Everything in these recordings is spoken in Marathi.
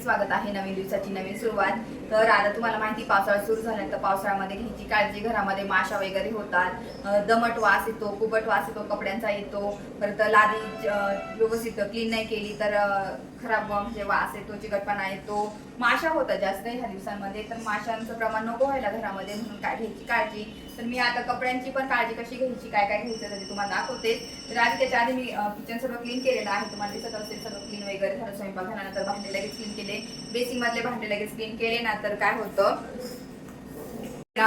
स्वागत आहे नवीन दिवसाची नवीन सुरुवात। तर आता तुम्हाला माहिती पावसाळा सुरू झाल्यानंतर पावसाळ्यामध्ये घ्यायची काळजी, घरामध्ये माशा वगैरे होतात, दमट वास येतो, कुबट वास येतो, कपड्यांचा येतो, परत लादी व्यवस्थित क्लीन नाही केली तर खराब म्हणजे वास येतो, चिकटपणा येतो, माशा होतात जास्त ह्या दिवसांमध्ये। तर माशांचं प्रमाण नको व्हायला घरामध्ये म्हणून काय घ्यायची काळजी। तर मी आता कपड्यांची पण काळजी कशी घ्यायची, काय काय घ्यायचं ते तुम्हाला दाखवते। तर आधी त्याच्या आधी मी किचन सर्व क्लीन केलेलं आहे, तुम्हाला दिसत असेल सर्व क्लीन वगैरे झालं। स्वयंपाक झाल्यानंतर भांडे लगेच क्लीन केले, बेसिंग मधले भांडे लगेच क्लीन केले ना तर काय होतं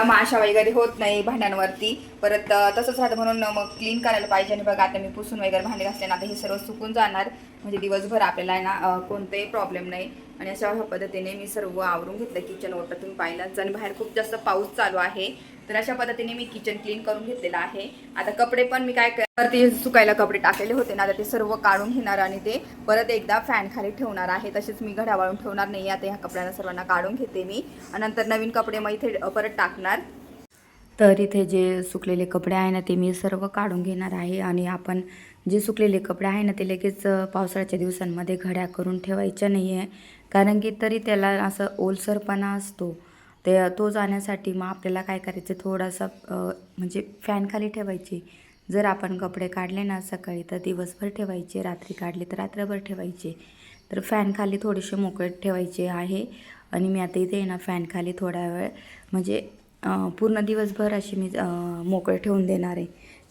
माशा वगैरे होत नाही भांड्यांवरती। परत तसंच राहतं म्हणून मग क्लीन करायला पाहिजे। आणि बघा आता मी पुसून वगैरे भांडे घासले ना, आता हे सर्व सुकून जाणार म्हणजे दिवसभर आपल्याला ना कोणतेही प्रॉब्लेम नाही। आणि अशा पद्धतीने मी सर्व आवरून घेतलं किचन ओटा, तुम्ही पाहिलाच। आणि बाहेर खूप जास्त पाऊस चालू आहे, तर अशा पद्धतीने मी किचन क्लीन करून घेतलेलं आहे। आता कपडे पण मी काय करते, सुकायला कपडे टाकलेले होते ना, आता ते सर्व काढून घेणार आणि ते परत एकदा फॅन खाली ठेवणार आहे। तसेच मी घड्या वाळून ठेवणार नाही, आता ह्या कपड्यांना सर्वांना काढून घेते मी आणि नंतर नवीन कपडे मग इथे परत टाकणार। तर इथे जे सुकलेले कपडे आहे ना ते मी सर्व काढून घेणार आहे। आणि आपण जे सुकलेले कपडे आहे ना ते लगेच पावसाळ्याच्या दिवसांमध्ये घड्या करून ठेवायच्या नाही आहे, कारण की तरी त्याला असं ओलसरपणा असतो। तो जाण्यासाठी मग आपल्याला काय करायचं, थोडासा म्हणजे फॅन खाली ठेवायचे। जर आपण कपडे काढले ना सकाळी तर दिवसभर ठेवायचे, रात्री काढले तर रात्रभर ठेवायचे। तर फॅन खाली थोडेसे मोकळे ठेवायचे आहे। आणि मी आता इथे ना फॅन खाली थोडा वेळ म्हणजे पूर्ण दिवसभर अशी मी मोकळे ठेवून देणार आहे,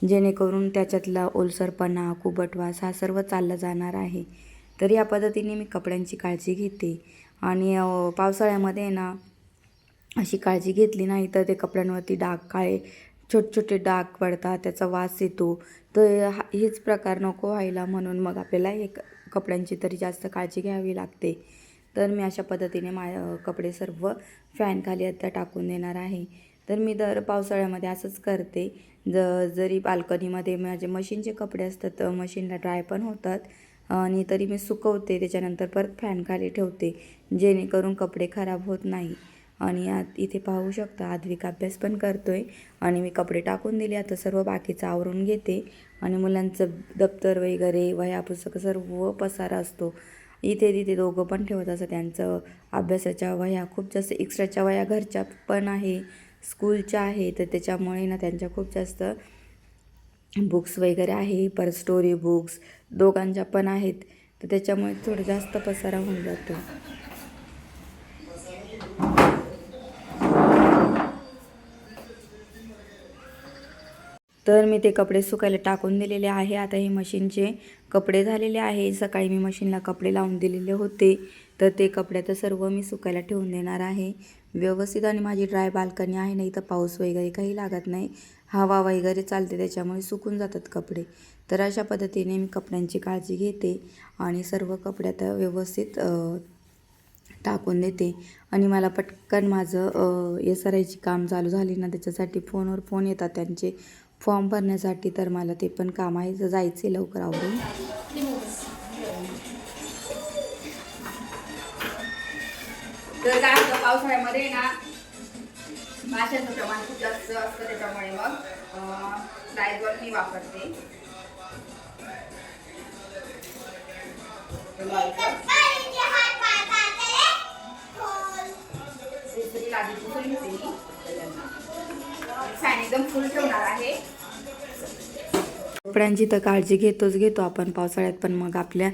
जेणेकरून त्याच्यातला ओलसरपणा, कुबटवास हा सर्व चालला जाणार आहे। तर या पद्धतीने मी कपड्यांची काळजी घेते। आणि पावसाळ्यामध्ये ना अशी काळजी घेतली नाही तर ते कपड्यांवरती डाग, काळे छोटे छोटे डाग पडतात, त्याचा वास येतो। तर हेच प्रकार नको व्हायला म्हणून मग आपल्याला कपड्यांची तरी जास्त काळजी घ्यावी लागते। तर मी अशा पद्धतीने कपडे सर्व फॅन खाली आता टाकून देणार आहे। तर मी दर पावसाळ्यामध्ये असंच करते। जरी बाल्कनीमध्ये माझे मशीनचे कपडे असतात, मशीनला ड्राय पण होतात, आणि तरी मी सुकवते, त्याच्यानंतर परत फॅन खाली ठेवते, जेणेकरून कपडे खराब होत नाही। आणि इथे पाहू शकता आद्विक अभ्यास पण करतोय आणि मी कपडे टाकून दिले। आता सर्व बाकीचं आवरून घेते। आणि मुलांचं दप्तर वगैरे, वह्या पुस्तकं सर्व पसारा असतो, इथे तिथे दोघं पण ठेवत असं। त्यांचं अभ्यासाच्या वह्या खूप जास्त, एक्स्ट्राच्या वह्या घरच्या पण आहे, स्कूलच्या आहे, तर त्याच्यामुळे ना त्यांच्या खूप जास्त बुक्स वगैरे आहे। परत स्टोरी बुक्स दोघांच्या पण आहेत, तर त्याच्यामुळे थोडं जास्त पसारा होऊन जातो। तर मी ते कपडे सुकायला टाकून दिलेले आहे। आता हे मशीनचे कपडे झालेले आहे, सकाळी मी मशीनला कपडे लावून दिलेले होते, तर ते कपडे तर सर्व मी सुकायला ठेवून देणार आहे व्यवस्थित। आणि माझी ड्राय बाल्कनी आहे ना, इथं पाऊस वगैरे काही लागत नाही, हवा वगैरे चालते, त्याच्यामुळे सुकून जातात कपडे। तर अशा पद्धतीने मी कपड्यांची काळजी घेते आणि सर्व कपडे आता व्यवस्थित टाकून देते। आणि मला पटकन माझं SRIची काम चालू झाली ना, त्याच्यासाठी फोनवर फोन येतात त्यांचे फॉर्म भरण्यासाठी, तर मला ते पण काम आहे, तर जायचे लवकर आवरून। तर काय होतं पावसाळ्यामध्ये ना माशांचं प्रमाण खूप जास्त असतं, त्याच्यामुळे मग लायझॉल मी वापरते। फॅन एकदम फुल ठेवणार आहे। कपड्यांची तर काळजी घेतो आपण पावसाळ्यात, पण मग आपल्या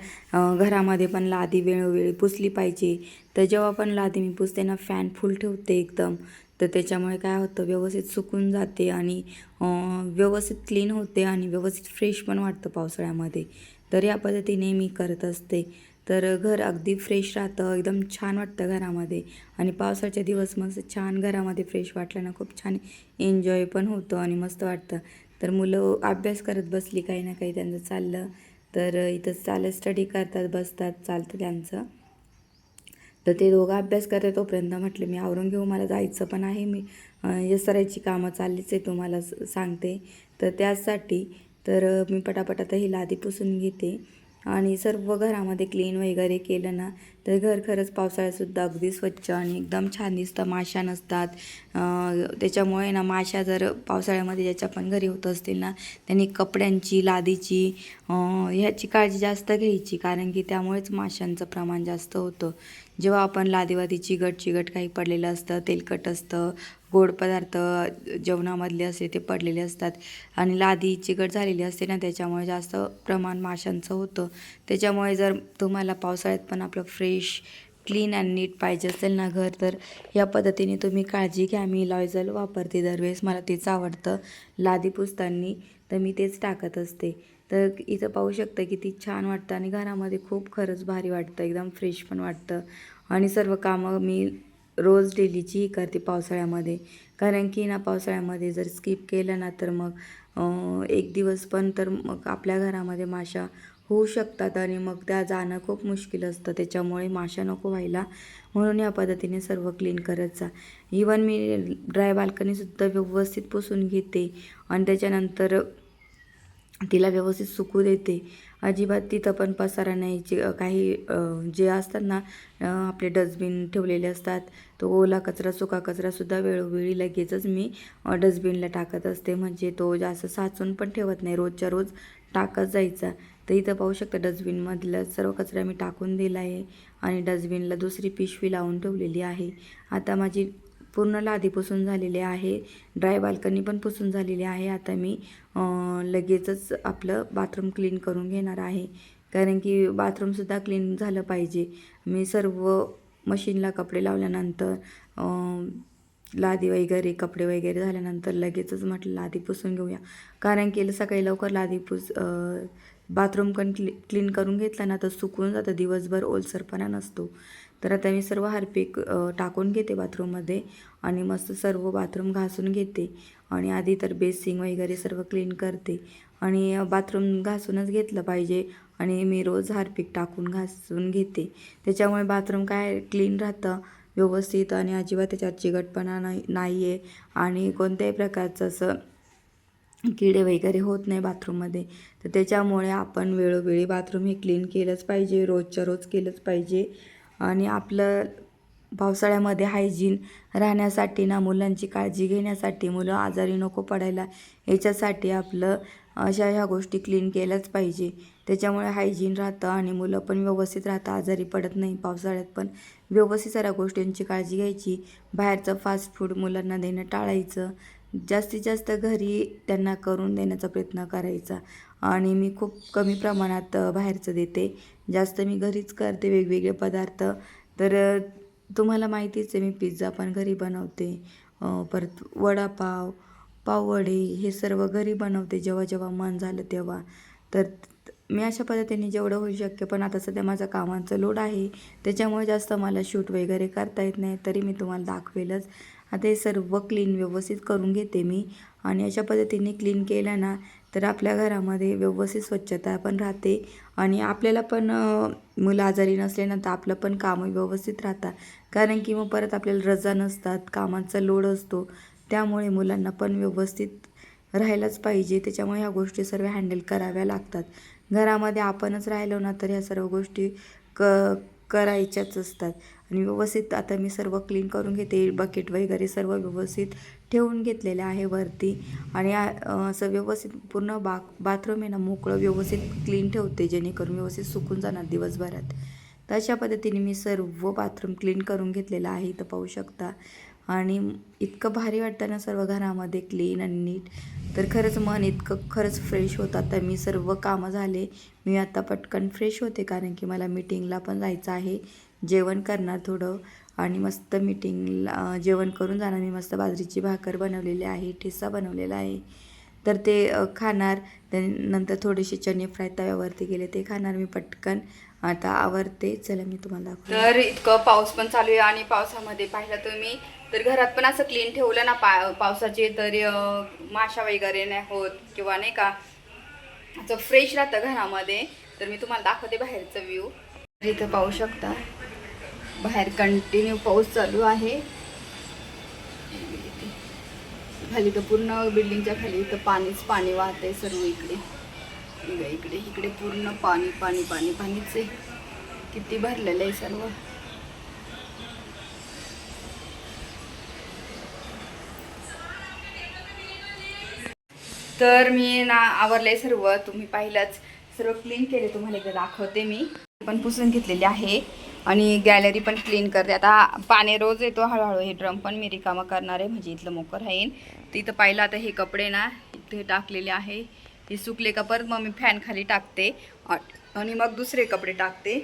घरामध्ये पण लादी वेळोवेळी पुसली पाहिजे। तर जेव्हा पण लादी मी पुसते ना, फॅन फुल ठेवते एकदम, तर त्याच्यामुळे काय होतं व्यवस्थित सुकून जाते आणि व्यवस्थित क्लीन होते आणि व्यवस्थित फ्रेश पण वाटतं पावसाळ्यामध्ये। तर या पद्धतीने मी करत असते, तर घर अगदी फ्रेश राहतं, एकदम छान वाटतं घरामध्ये। आणि पावसाचे दिवस मस्त छान घरामध्ये फ्रेश वाटलं ना, खूप छान एन्जॉय पण होतं आणि मस्त वाटतं। तर मुलं अभ्यास करत बसली, काही ना काही त्यांचं चाललं, तर इथं स्टडी करतात, बसतात, चालतं त्यांचं। तर ते दोघं अभ्यास करतात, तोपर्यंत म्हटलं मी आवरून घेऊ, मला जायचं पण आहे। मी SRIची कामं चाललीच आहे, तुम्हाला सांगते, तर त्यासाठी तर मी पटापट आता ही लादी पुसून घेते। आणि सर्व घरामध्ये क्लीन वगैरे केलं ना तर घर खरंच पावसाळ्यातसुद्धा अगदी स्वच्छ आणि एकदम छान दिसतं. माशा नसतात. त्याच्यामुळे ना माशा जर पावसाळ्यामध्ये ज्याच्या पण घरी होत असतील ना त्यांनी कपड्यांची लादीची ह्याची काळजी जास्त घ्यायची, कारण की त्यामुळेच माशांचं प्रमाण जास्त होतं. जेव्हा आपण लादीवादी चिकट काही पडलेलं असतं, तेलकट असतं, गोड पदार्थ जेवणामधले असते ते पडलेले असतात आणि लादी चिकट झालेली असते ना त्याच्यामुळे जास्त प्रमाण माशांचं होतं. त्याच्यामुळे जर तुम्हाला पावसाळ्यात पण आपलं फ्रेश क्लीन अँड नीट पाहिजे असेल ना घर, तर या पद्धतीने तुम्ही काळजी घ्या. मी लॉयझल वापरते दरवेळेस, मला तेच आवडतं लादी पुसताना, तर मी तेच टाकत असते. तर इथं पाहू शकता किती छान वाटतं आणि घरामध्ये खूप खरंच भारी वाटतं, एकदम फ्रेश पण वाटतं. आणि सर्व कामं मी रोज डेलीची करते पावसाळ्यामध्ये, कारण की ना पावसाळ्यामध्ये जर स्किप केलं ना तर मग एक दिवस पण तर मग आपल्या घरामध्ये माशा होऊ शकतात आणि मग त्या जाणं खूप मुश्किल असतं. त्याच्यामुळे माशा नको व्हायला म्हणून या पद्धतीने सर्व क्लीन करत जा. इवन मी ड्राय बाल्कनीसुद्धा व्यवस्थित पुसून घेते आणि त्याच्यानंतर तिला व्यवस्थित सुकू देते. अजिबात तिथं पण पसारा नाही. काही जे असतात ना आपले डस्टबिन ठेवलेले असतात, तो ओला कचरा सुका कचरासुद्धा वेळोवेळी लगेचच मी डस्टबिनला टाकत असते, म्हणजे तो जास्त साचून पण ठेवत नाही, रोजच्या रोज टाकत जायचा. तर इथं पाहू शकता डस्टबिनमधला सर्व कचरा मी टाकून दिला आहे आणि डस्टबिनला दुसरी पिशवी लावून ठेवलेली आहे. आता माझी पूर्ण लादी पुसून झालेली आहे, ड्राय बाल्कनी पण पुसून झालेली आहे. आता मी लगेचच आपलं बाथरूम क्लीन करून घेणार आहे, कारण की बाथरूमसुद्धा क्लीन झालं पाहिजे. मी सर्व मशीनला कपडे लावल्यानंतर लादी वगैरे कपडे वगैरे झाल्यानंतर लगेचच म्हटलं लादी पुसून घेऊया, कारण की सकाळी लवकर लादी बाथरूम पण क्लीन करून घेतला ना तर सुकून जातं, दिवसभर ओलसरपणा नसतो. तर आता मी सर्व हार्पिक टाकून घेते बाथरूममध्ये आणि मस्त सर्व बाथरूम घासून घेते आणि आधी तर बेसिंग वगैरे सर्व क्लीन करते आणि बाथरूम घासूनच घेतलं पाहिजे आणि मी रोज हार्पिक टाकून घासून घेते. त्याच्यामुळे बाथरूम काय क्लीन राहतं व्यवस्थित आणि अजिबात त्याच्यात चिकटपणा नाही आहे आणि कोणत्याही प्रकारचं असं किडे वगैरे होत नाही बाथरूममध्ये. तर त्याच्यामुळे आपण वेळोवेळी बाथरूम हे क्लीन केलंच पाहिजे, रोजच्या रोज केलंच पाहिजे. आणि आपलं पावसाळ्यामध्ये हायजीन राहण्यासाठी ना, मुलांची काळजी घेण्यासाठी, मुलं आजारी नको पडायला याच्यासाठी आपलं अशा ह्या गोष्टी क्लीन केल्याच पाहिजे. त्याच्यामुळे हायजीन राहतं आणि मुलं पण व्यवस्थित राहतं, आजारी पडत नाही. पावसाळ्यात पण व्यवस्थित साऱ्या गोष्टींची काळजी घ्यायची. बाहेरचं फास्ट फूड मुलांना देणं टाळायचं, जास्तीत जास्त घरी त्यांना करून देण्याचा प्रयत्न करायचा. आणि मी खूप कमी प्रमाणात बाहेरचं देते, जास्त मी घरीच करते वेगवेगळे पदार्थ. तर तुम्हाला माहितीच आहे मी पिझ्झा पण घरी बनवते, परत वडापाव, पाववडे हे सर्व घरी बनवते जेव्हा जेव्हा मन झालं तेव्हा. तर मी अशा पद्धतीने जेवढं होऊ शक्य, पण आता सध्या माझा कामाचा लोड आहे त्याच्यामुळे जास्त मला शूट वगैरे करता येत नाही, तरी मी तुम्हाला दाखवेलच. आता हे सर्व क्लीन व्यवस्थित करून घेते मी आणि अशा पद्धतीने क्लीन केलं ना तर आपल्या घरामध्ये व्यवस्थित स्वच्छता पण राहते आणि आपल्याला पण मुलं आजारी नसले ना तर आपलं पण कामं व्यवस्थित राहतात, कारण की मग परत आपल्याला रजा नसतात, कामाचा लोड असतो, त्यामुळे मुलांना पण व्यवस्थित राहायलाच पाहिजे. त्याच्यामुळे ह्या गोष्टी सर्व हँडल कराव्या लागतात. घरामध्ये आपणच राहिलो ना तर ह्या सर्व गोष्टी करायच्याच असतात. आणि व्यवस्थित आता मी सर्व क्लीन करून घेते, बकेट वगैरे सर्व व्यवस्थित ठेवून घेतलेले आहे वरती आणि असं व्यवस्थित पूर्ण बाथरूम आहे ना मोकळं व्यवस्थित क्लीन ठेवते, जेणेकरून व्यवस्थित सुकून जाणार दिवसभरात. तर अशा पद्धतीने मी सर्व बाथरूम क्लीन करून घेतलेलं आहे, इथं पाहू शकता. आणि इतकं भारी वाटतं ना सर्व घरामध्ये क्लीन आणि नीट, तर खरंच मन इतकं खरंच फ्रेश होतं. आता मी सर्व कामं झाले, मी आता पटकन फ्रेश होते, कारण की मला मीटिंगला पण जायचं आहे. जेवण करणार थोडं आणि मस्त मीटिंगला जेवण करून जाणार. मी मस्त बाजरीची भाकर बनवलेली आहे, ठेचा बनवलेला आहे, तर ते खाणार. त्यानंतर थोडेसे चणे फ्राय तव्यावरती गेले, ते खाणार मी पटकन. आता आवरते, चला मी तुम्हाला दाखवते. तर इतकं पाऊस पण चालू आहे आणि पावसामध्ये पाहिलं तुम्ही तर घरात पण असं क्लीन ठेवलं ना पावसाचे, तरी माशा वगैरे नाही होत किंवा नाही का असं फ्रेश राहतं घरामध्ये. तर मी तुम्हाला दाखवते बाहेरचं व्ह्यू. इथं पाहू शकता बाहेर कंटिन्यू पाऊस चालू आहे. खाली तर पूर्ण बिल्डिंगच्या खाली इथं पाणीच पाणी वाहतंय सर्व इकडे. इकडे इकडे पूर्ण पाणी पाणी पाणी पाणीच आहे. किती भरलेलं आहे सर्व. तर मी ना आवरले सर्व, तुम्ही पाहिलंच. सर्व क्लीन केले, तुम्हाला एकदा दाखवते. मी पण पुसून घेतलेली आहे आणि गॅलरी पण क्लीन करते. आता पाणी रोज येतो हळूहळू. हे ड्रम पण मी रिकामा करणार आहे, म्हणजे इथलं मोकर राहीन. तर इथं पाहिलं आता हे कपडे ना इथे टाकलेले आहे. हे सुकले का परत मग मी फॅन खाली टाकते आणि मग दुसरे कपडे टाकते.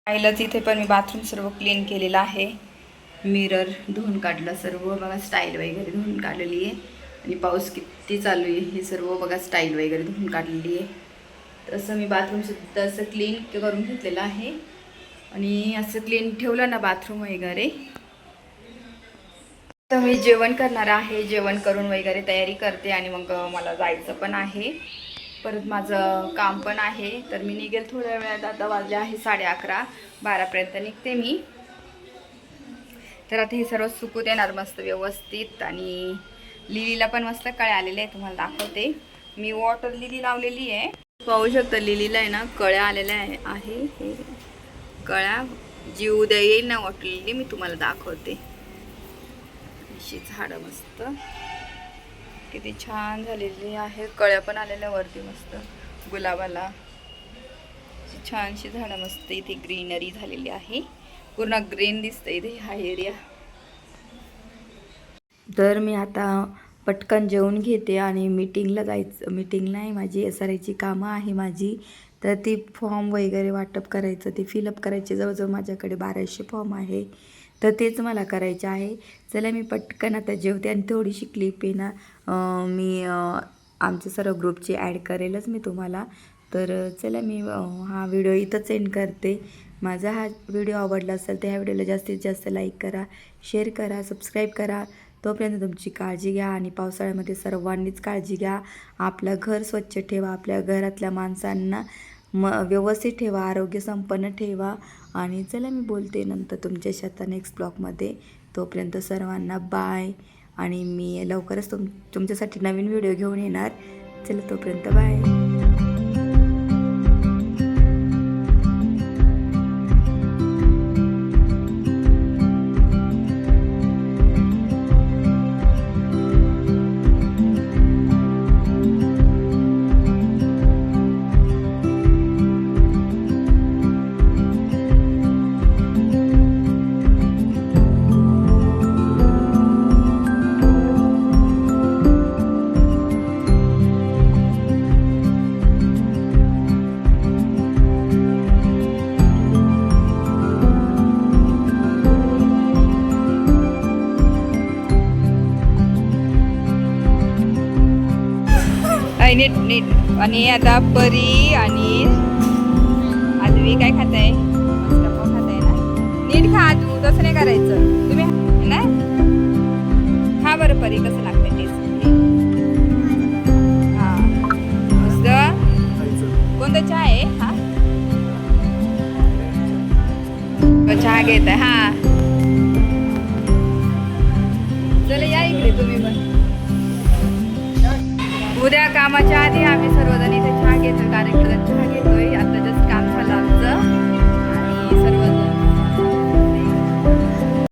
पाहिलंच इथे पण मी बाथरूम सर्व क्लीन केलेलं आहे. मिरर धुवून काढलं सर्व बघा, स्टाईल वगैरे धुवून काढलेली आहे. आणि पाऊस किती चालू आहे, हे सर्व बघा स्टाईल वगैरे धुवून काढलेली आहे. तसं मी बाथरूमसुद्धा असं क्लीन करून घेतलेलं आहे. आणि असं क्लीन ठेवलं ना बाथरूम वगैरे. तर मी जेवण करणार आहे. जेवण करून वगैरे तयारी करते आणि मग मला जायचं पण आहे. परत माझं काम पण आहे. तर मी निघेल थोड्या वेळात. आता वाजले आहे 11:30, 12पर्यंत निघते मी. तर आता हे सर्व सुकू देणार मस्त व्यवस्थित. आणि लिलीला पण मस्त कळे आलेले आहे, तुम्हाला दाखवते. मी वॉटर लिली लावलेली आहे, पाहू शकता. लिलीला आहे ना कळ्या आलेल्या आहे. हे कळ्या जी उद्या येईल ना वॉटर लिली, मी तुम्हाला दाखवते. अशी झाडं मस्त किती छान झालेली आहे. कळ्या पण आलेल्या वरती मस्त गुलाबाला. छानशी झाडं मस्त इथे ग्रीनरी झालेली आहे. पूर्ण ग्रीन दिसतं इथे हा एरिया. तर मी आता पटकन जेवून घेते आणि मीटिंगला जायचं. मीटिंग नाही, माझी SRIची कामं आहे माझी. तर ती फॉर्म वगैरे वाटप करायचं, ते फिलअप करायचे. जवळजवळ माझ्याकडे 1200 फॉर्म आहे. तर तेच मला करायचे आहे. चला मी पटकन आता जेवते. आणि थोडीशी क्लिप आहे ना मी आमच्या सर्व ग्रुपची ॲड करेलच मी तुम्हाला. तर चला मी हा व्हिडिओ इथंच एंड करते. माझा हा व्हिडिओ आवडला असेल तर ह्या व्हिडिओला जास्तीत जास्त लाईक करा, शेअर करा, सबस्क्राईब करा. तोपर्यंत तुमची काळजी घ्या आणि पावसाळ्यामध्ये सर्वांनीच काळजी घ्या. आपलं घर स्वच्छ ठेवा, आपल्या घरातल्या माणसांना व्यवस्थित ठेवा, आरोग्य संपन्न ठेवा. आणि चला मी बोलते नंतर तुमच्याशी आता नेक्स्ट ब्लॉगमध्ये. तोपर्यंत सर्वांना बाय. आणि मी लवकरच तुमच्यासाठी नवीन व्हिडिओ घेऊन येणार. चला तोपर्यंत बाय. नीट नीट. आणि आता परी आणि आदवी काय खात आहे? मस्त खात आहे ना. नीट खा तू, तसं नाही करायचं तुम्ही ना. खा बरं परी, कसं लागतं टेस्ट. हां मस्त. कोणता चहा आहे हा? चहा घेत आहे. हां चला या इकडे तुम्ही पण. उद्या कामाच्या आधी आम्ही सर्वजण इथे